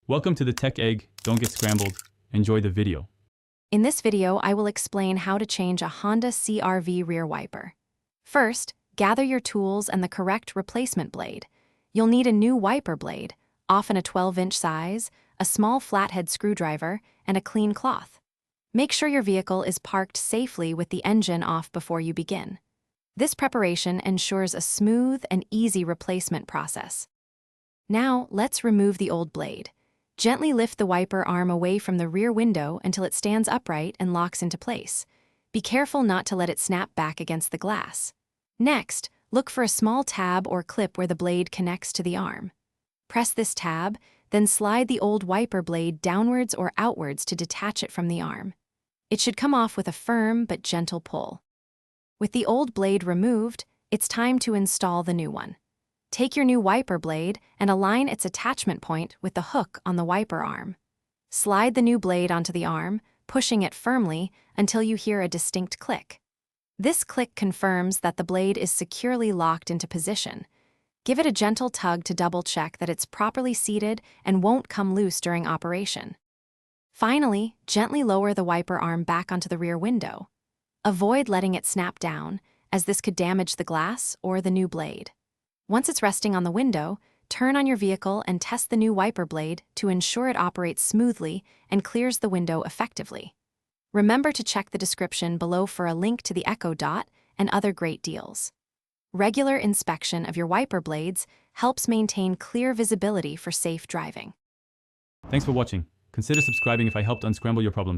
Welcome to the Tech Egg. Don't get scrambled. Enjoy the video. In this video, I will explain how to change a Honda CRV rear wiper. First, gather your tools and the correct replacement blade. You'll need a new wiper blade, often a 12-inch size, a small flathead screwdriver, and a clean cloth. Make sure your vehicle is parked safely with the engine off before you begin. This preparation ensures a smooth and easy replacement process. Now, let's remove the old blade. Gently lift the wiper arm away from the rear window until it stands upright and locks into place. Be careful not to let it snap back against the glass. Next, look for a small tab or clip where the blade connects to the arm. Press this tab, then slide the old wiper blade downwards or outwards to detach it from the arm. It should come off with a firm but gentle pull. With the old blade removed, it's time to install the new one. Take your new wiper blade and align its attachment point with the hook on the wiper arm. Slide the new blade onto the arm, pushing it firmly until you hear a distinct click. This click confirms that the blade is securely locked into position. Give it a gentle tug to double-check that it's properly seated and won't come loose during operation. Finally, gently lower the wiper arm back onto the rear window. Avoid letting it snap down, as this could damage the glass or the new blade. Once it's resting on the window, turn on your vehicle and test the new wiper blade to ensure it operates smoothly and clears the window effectively. Remember to check the description below for a link to the Echo Dot and other great deals. Regular inspection of your wiper blades helps maintain clear visibility for safe driving. Thanks for watching. Consider subscribing if I helped unscramble your problems.